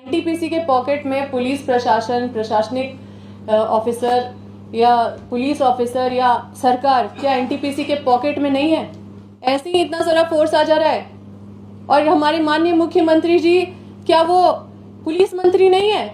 NTPC के pocket में police प्रशासन, प्रशासनिक ऑफिसर या पुलिस ऑफिसर या सरकार क्या एनटीपीसी के पॉकेट में नहीं है? ऐसे ही इतना सारा फोर्स आ जा रहा है। और हमारे माननीय मुख्यमंत्री जी क्या वो पुलिस मंत्री नहीं है?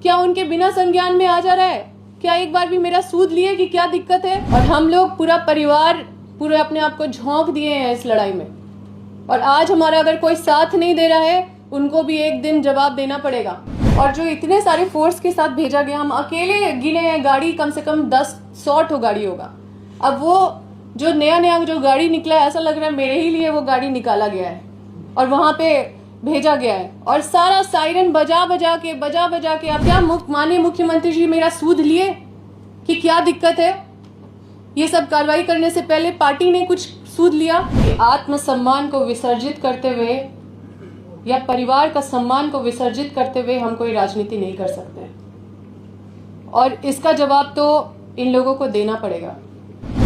क्या उनके बिना संज्ञान में आ जा रहा है? क्या एक बार भी मेरा सूद लिए कि क्या दिक्कत है? और हम लोग पूरा परिवार पूरे अपने आप को झोंक दिए हैं इस लड़ाई में। और आज हमारा अगर कोई साथ नहीं दे रहा है, उनको भी एक दिन जवाब देना पड़ेगा। और जो इतने सारे फोर्स के साथ भेजा गया, हम अकेले गिने हैं गाड़ी कम से कम 10-100 ठो गाड़ी होगा। अब वो जो नया जो गाड़ी निकला है, ऐसा लग रहा है मेरे ही लिए वो गाड़ी निकाला गया है और वहां पे भेजा गया है। और सारा सायरन बजा बजा के अब क्या माननीय मुख्यमंत्री जी मेरा सूद लिए कि क्या दिक्कत है? ये सब कार्रवाई करने से पहले पार्टी ने कुछ सूद लिया? आत्मसम्मान को विसर्जित करते हुए या परिवार का सम्मान को विसर्जित करते हुए हम कोई राजनीति नहीं कर सकते और इसका जवाब तो इन लोगों को देना पड़ेगा।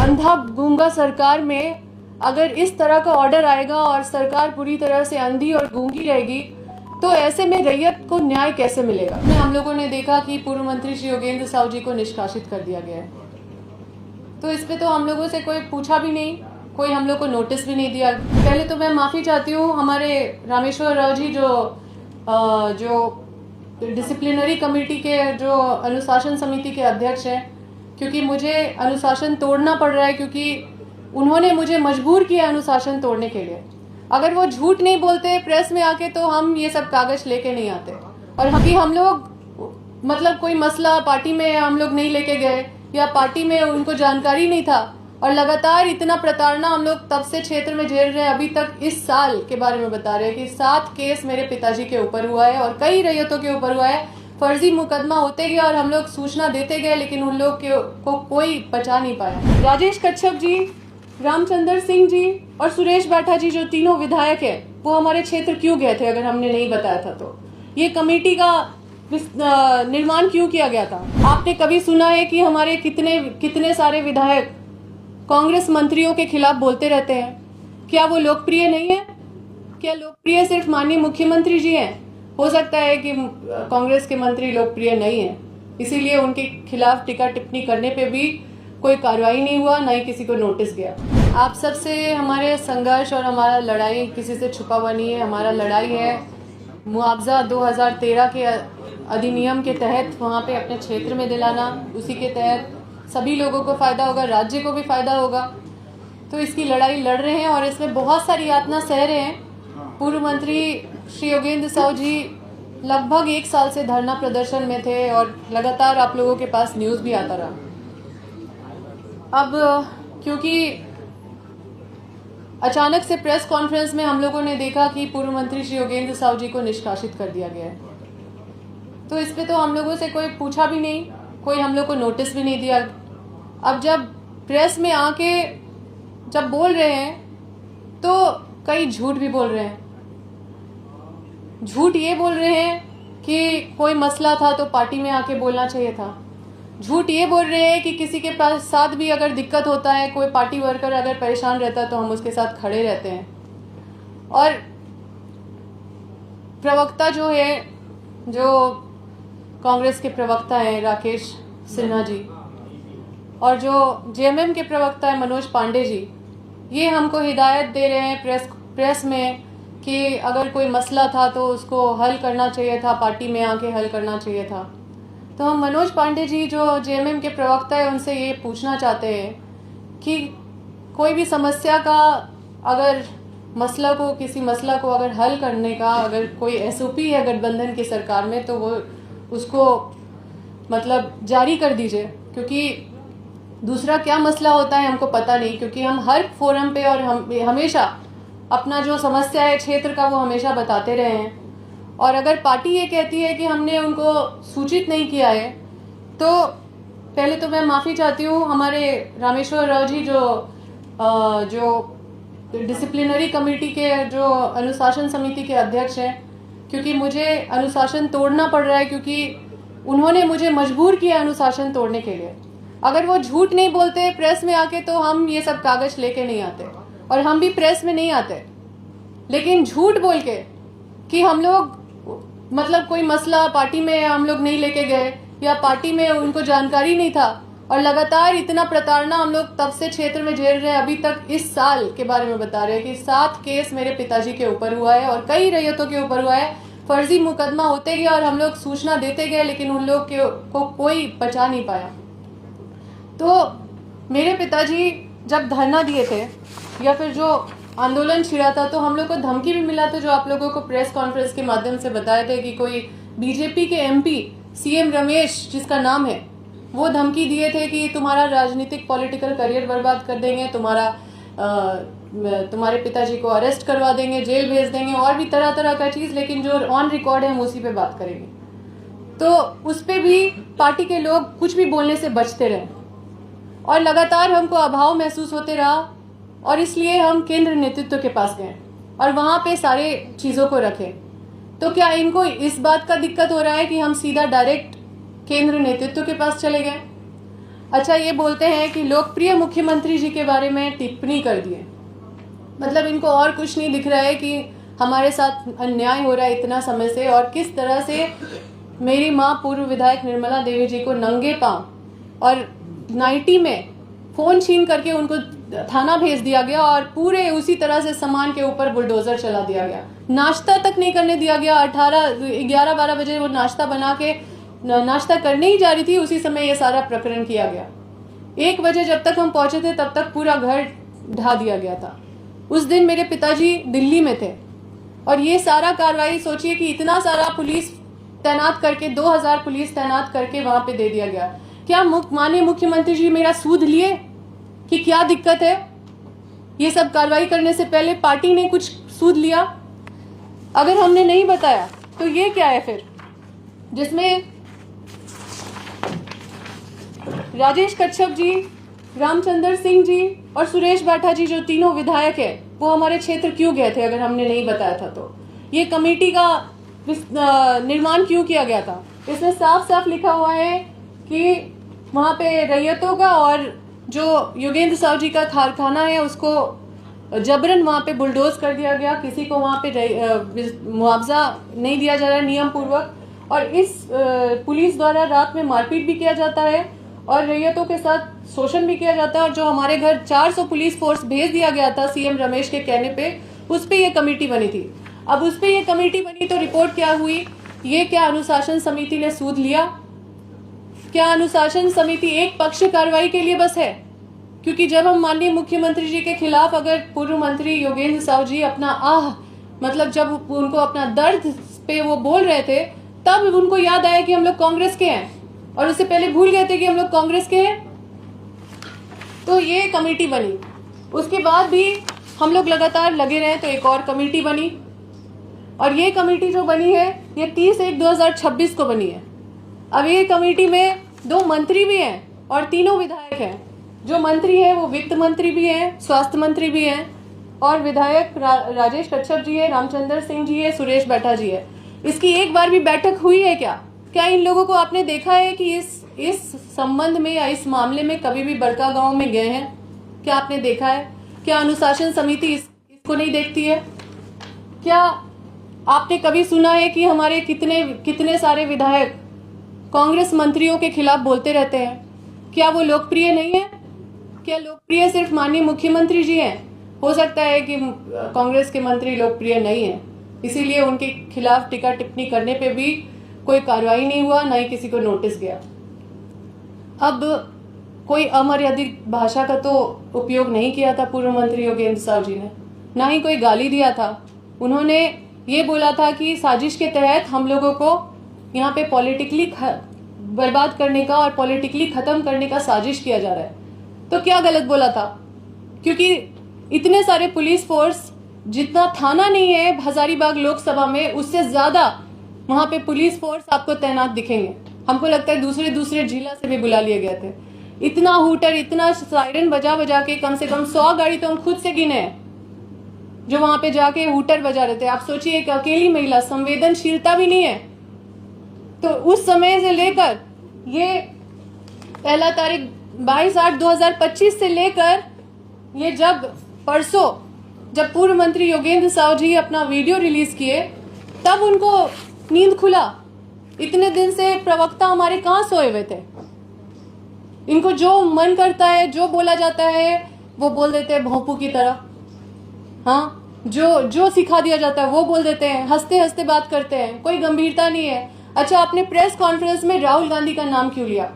अंधा गूंगा सरकार में अगर इस तरह का ऑर्डर आएगा और सरकार पूरी तरह से अंधी और गूंगी रहेगी तो ऐसे में रैयत को न्याय कैसे मिलेगा? हम लोगों ने देखा कि पूर्व मंत्री श्री योगेंद्र साहु जी को निष्कासित कर दिया गया है, तो इस पे तो हम लोगों से कोई पूछा भी नहीं, कोई हम लोग को नोटिस भी नहीं दिया। पहले तो मैं माफी चाहती हूँ हमारे रामेश्वर राव जी जो डिसिप्लिनरी कमेटी के जो अनुशासन समिति के अध्यक्ष हैं, क्योंकि मुझे अनुशासन तोड़ना पड़ रहा है क्योंकि उन्होंने मुझे मजबूर किया अनुशासन तोड़ने के लिए। अगर वो झूठ नहीं बोलते प्रेस में आके तो हम ये सब कागज लेके नहीं आते। और हम लोग मतलब कोई मसला पार्टी में हम लोग नहीं लेके गए या पार्टी में उनको जानकारी नहीं था और लगातार इतना प्रताड़ना हम लोग तब से क्षेत्र में झेल रहे हैं। अभी तक इस साल के बारे में बता रहे हैं कि 7 केस मेरे पिताजी के ऊपर हुआ है और कई रैयतों के ऊपर हुआ है। फर्जी मुकदमा होते गए और हम लोग सूचना देते गए, लेकिन उन लोग को कोई बचा नहीं पाया। राजेश कच्छप जी, रामचंद्र सिंह जी और सुरेश बैठा जी जो तीनों विधायक है, वो हमारे क्षेत्र क्यों गए थे अगर हमने नहीं बताया था तो? ये कमेटी का निर्माण क्यों किया गया था? आपने कभी सुना है कि हमारे कितने सारे विधायक कांग्रेस मंत्रियों के खिलाफ बोलते रहते हैं? क्या वो लोकप्रिय नहीं है? क्या लोकप्रिय सिर्फ माननीय मुख्यमंत्री जी हैं? हो सकता है कि कांग्रेस के मंत्री लोकप्रिय नहीं है, इसीलिए उनके खिलाफ टीका टिप्पणी करने पे भी कोई कार्रवाई नहीं हुआ, ना ही किसी को नोटिस गया। आप सबसे हमारे संघर्ष और हमारा लड़ाई किसी से छुपा हुआ नहीं है। हमारा लड़ाई है मुआवजा 2013 के अधिनियम के तहत वहाँ पे अपने क्षेत्र में दिलाना। उसी के तहत सभी लोगों को फायदा होगा, राज्य को भी फायदा होगा। तो इसकी लड़ाई लड़ रहे हैं और इसमें बहुत सारी यातना सह रहे हैं। पूर्व मंत्री श्री योगेंद्र साहु जी लगभग 1 साल से धरना प्रदर्शन में थे और लगातार आप लोगों के पास न्यूज़ भी आता रहा। अब क्योंकि अचानक से प्रेस कॉन्फ्रेंस में हम लोगों ने देखा कि पूर्व मंत्री श्री योगेंद्र साहु जी को निष्कासित कर दिया गया है, तो इस पे तो हम लोगों से कोई पूछा भी नहीं, कोई हम लोग को नोटिस भी नहीं दिया। अब जब प्रेस में आके जब बोल रहे हैं तो कई झूठ भी बोल रहे हैं। झूठ ये बोल रहे हैं कि कोई मसला था तो पार्टी में आके बोलना चाहिए था। झूठ ये बोल रहे हैं कि किसी के पास साथ भी अगर दिक्कत होता है, कोई पार्टी वर्कर अगर परेशान रहता है तो हम उसके साथ खड़े रहते हैं। और प्रवक्ता जो है, जो कांग्रेस के प्रवक्ता हैं राकेश सिन्हा जी, और जो जेएमएम के प्रवक्ता है मनोज पांडे जी, ये हमको हिदायत दे रहे हैं प्रेस में कि अगर कोई मसला था तो उसको हल करना चाहिए था, पार्टी में आके हल करना चाहिए था। तो हम मनोज पांडे जी जो जेएमएम के प्रवक्ता है उनसे ये पूछना चाहते हैं कि कोई भी समस्या का अगर किसी मसला को अगर हल करने का अगर कोई एसओपी है गठबंधन की सरकार में तो वो उसको मतलब जारी कर दीजिए, क्योंकि दूसरा क्या मसला होता है हमको पता नहीं। क्योंकि हम हर फोरम पे और हम हमेशा अपना जो समस्या है क्षेत्र का वो हमेशा बताते रहे हैं। और अगर पार्टी ये कहती है कि हमने उनको सूचित नहीं किया है, तो पहले तो मैं माफ़ी चाहती हूँ हमारे रामेश्वर राव जी जो डिसिप्लिनरी कमेटी के जो अनुशासन समिति के अध्यक्ष हैं, क्योंकि मुझे अनुशासन तोड़ना पड़ रहा है क्योंकि उन्होंने मुझे मजबूर किया अनुशासन तोड़ने के लिए। अगर वो झूठ नहीं बोलते प्रेस में आके तो हम ये सब कागज लेके नहीं आते और हम भी प्रेस में नहीं आते। लेकिन झूठ बोल के कि हम लोग मतलब कोई मसला पार्टी में हम लोग नहीं लेके गए या पार्टी में उनको जानकारी नहीं था, और लगातार इतना प्रताड़ना हम लोग तब से क्षेत्र में झेल रहे हैं। अभी तक इस साल के बारे में बता रहे हैं कि 7 केस मेरे पिताजी के ऊपर हुआ है और कई रैयतों के ऊपर हुआ है। फर्जी मुकदमा होते गए और हम लोग सूचना देते गए, लेकिन उन लोग को कोई बचा नहीं पाया। तो मेरे पिताजी जब धरना दिए थे या फिर जो आंदोलन छिड़ा था, तो हम लोग को धमकी भी मिला था, जो आप लोगों को प्रेस कॉन्फ्रेंस के माध्यम से बताए थे कि कोई बीजेपी के एमपी सीएम रमेश जिसका नाम है, वो धमकी दिए थे कि तुम्हारा राजनीतिक पॉलिटिकल करियर बर्बाद कर देंगे, तुम्हारे पिताजी को अरेस्ट करवा देंगे, जेल भेज देंगे और भी तरह तरह का चीज। लेकिन जो ऑन रिकॉर्ड है हम उसी पे बात करेंगे। तो उस पे भी पार्टी के लोग कुछ भी बोलने से बचते रहे और लगातार हमको अभाव महसूस होते रहा, और इसलिए हम केंद्र नेतृत्व के पास गए और वहां पे सारे चीजों को रखे। तो क्या इनको इस बात का दिक्कत हो रहा है कि हम सीधा डायरेक्ट केंद्र नेतृत्व के पास चले गए? अच्छा, ये बोलते हैं कि लोकप्रिय मुख्यमंत्री जी के बारे में टिप्पणी कर दिए। मतलब इनको और कुछ नहीं दिख रहा है कि हमारे साथ अन्याय हो रहा है इतना समय से, और किस तरह से मेरी माँ पूर्व विधायक निर्मला देवी जी को नंगे पांव और नाइटी में फोन छीन करके उनको थाना भेज दिया गया और पूरे उसी तरह से सामान के ऊपर बुलडोजर चला दिया गया। नाश्ता तक नहीं करने दिया गया। 11-12 बजे वो नाश्ता बना के नाश्ता करने ही जा रही थी, उसी समय ये सारा प्रकरण किया गया। 1 बजे जब तक हम पहुंचे थे तब तक पूरा घर ढा दिया गया था। उस दिन मेरे पिताजी दिल्ली में थे और ये सारा कार्रवाई, सोचिए कि इतना सारा पुलिस तैनात करके 2000 पुलिस तैनात करके वहां पे दे दिया गया। क्या माननीय मुख्यमंत्री जी मेरा सूद लिए कि क्या दिक्कत है? ये सब कार्रवाई करने से पहले पार्टी ने कुछ सूद लिया? अगर हमने नहीं बताया तो ये क्या है फिर, जिसमें राजेश कच्छप जी, रामचंद्र सिंह जी और सुरेश बाठा जी जो तीनों विधायक है, वो हमारे क्षेत्र क्यों गए थे अगर हमने नहीं बताया था? तो ये कमेटी का निर्माण क्यों किया गया था? इसमें साफ साफ लिखा हुआ है कि वहां पे रैयतों का और जो योगेंद्र साहु जी का कारखाना है उसको जबरन वहां पे बुलडोज कर दिया गया। किसी को वहां पे मुआवजा नहीं दिया जा रहा है नियम पूर्वक, और इस पुलिस द्वारा रात में मारपीट भी किया जाता है और रैयतों के साथ शोषण भी किया जाता है। और जो हमारे घर 400 पुलिस फोर्स भेज दिया गया था सीएम रमेश के कहने पे, उस पे ये कमेटी बनी थी। अब उस पे ये कमेटी बनी तो रिपोर्ट क्या हुई? ये क्या अनुशासन समिति ने सूद लिया? क्या अनुशासन समिति एक पक्ष कार्रवाई के लिए बस है? क्योंकि जब हम माननीय मुख्यमंत्री जी के खिलाफ, अगर पूर्व मंत्री योगेंद्र साहु जी अपना मतलब जब उनको अपना दर्द पे वो बोल रहे थे, तब उनको याद आया कि हम लोग कांग्रेस के हैं, और उससे पहले भूल गए थे कि हम लोग कांग्रेस के हैं। तो ये कमेटी बनी। उसके बाद भी हम लोग लगातार लगे रहे तो एक और कमेटी बनी, और ये कमेटी जो बनी है ये 30/1/2026 को बनी है। अब ये कमेटी में 2 मंत्री भी हैं और तीनों विधायक हैं। जो मंत्री हैं वो वित्त मंत्री भी हैं, स्वास्थ्य मंत्री भी हैं, और विधायक राजेश कच्छप जी है, रामचंद्र सिंह जी है, सुरेश बाठा जी है। इसकी एक बार भी बैठक हुई है क्या? क्या इन लोगों को आपने देखा है कि इस संबंध में या इस मामले में कभी भी बड़का गांव में गए हैं? क्या आपने देखा है? क्या अनुशासन समिति इसको नहीं देखती है? क्या आपने कभी सुना है कि हमारे कितने सारे विधायक कांग्रेस मंत्रियों के खिलाफ बोलते रहते हैं? क्या वो लोकप्रिय नहीं है? क्या लोकप्रिय सिर्फ माननीय मुख्यमंत्री जी हैं? हो सकता है कि कांग्रेस के मंत्री लोकप्रिय नहीं है, इसीलिए उनके खिलाफ टीका टिप्पणी करने पे भी कोई कार्रवाई नहीं हुआ, ना ही किसी को नोटिस गया। अब कोई अमर्यादित भाषा का तो उपयोग नहीं किया था पूर्व मंत्री योगेंद्र साहु जी ने, ना ही कोई गाली दिया था। उन्होंने ये बोला था कि साजिश के तहत हम लोगों को यहाँ पे पॉलिटिकली बर्बाद करने का और पॉलिटिकली खत्म करने का साजिश किया जा रहा है। तो क्या गलत बोला था? क्योंकि इतने सारे पुलिस फोर्स, जितना थाना नहीं है हजारीबाग लोकसभा में, उससे ज्यादा वहां पे पुलिस फोर्स आपको तैनात दिखेंगे। हमको लगता है दूसरे जिला से भी बुला लिए गए थे। इतना हूटर, इतना सायरन बजा बजा के कम से कम 100 गाड़ी तो हम खुद से गिने हैं जो वहां पे जाके हूटर बजा रहे थे। आप सोचिए, एक अकेली महिला, संवेदनशीलता भी नहीं है। तो उस समय से लेकर ये पहला तारीख 22/8/2025 से लेकर ये जब पूर्व मंत्री योगेंद्र साहु जी अपना वीडियो रिलीज किए, तब उनको नींद खुला? इतने दिन से प्रवक्ता हमारे कहाँ सोए हुए थे? इनको जो मन करता है, जो बोला जाता है वो बोल देते हैं भोंपू की तरह। हाँ, जो सिखा दिया जाता है वो बोल देते हैं, हंसते हंसते बात करते हैं, कोई गंभीरता नहीं है। अच्छा, आपने प्रेस कॉन्फ्रेंस में राहुल गांधी का नाम क्यों लिया?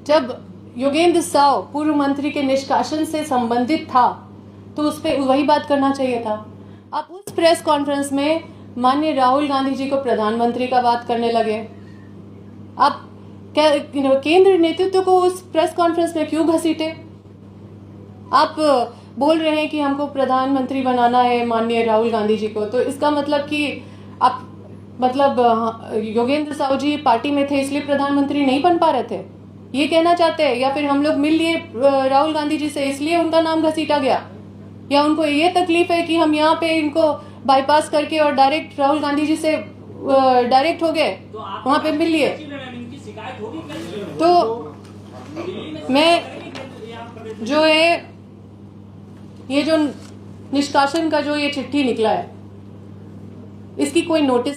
जब योगेंद्र साव पूर्व मंत्री के निष्कासन से संबंधित था तो उस पर वही बात करना चाहिए था। आप उस प्रेस कॉन्फ्रेंस में माननीय राहुल गांधी जी को प्रधानमंत्री का बात करने लगे। आप केंद्र नेतृत्व को उस प्रेस कॉन्फ्रेंस में क्यों घसीटे? आप बोल रहे हैं कि हमको प्रधानमंत्री बनाना है माननीय राहुल गांधी जी को, तो इसका मतलब कि आप योगेंद्र साहु जी पार्टी में थे इसलिए प्रधानमंत्री नहीं बन पा रहे थे, ये कहना चाहते हैं? या फिर हम लोग मिल लिए राहुल गांधी जी से इसलिए उनका नाम घसीटा गया? या उनको ये तकलीफ है कि हम यहाँ पे इनको बाईपास करके और डायरेक्ट राहुल गांधी जी से डायरेक्ट हो गए, वहां पे मिल लिए? तो मैं जो है ये जो निष्कासन का जो ये चिट्ठी निकला है, इसकी कोई नोटिस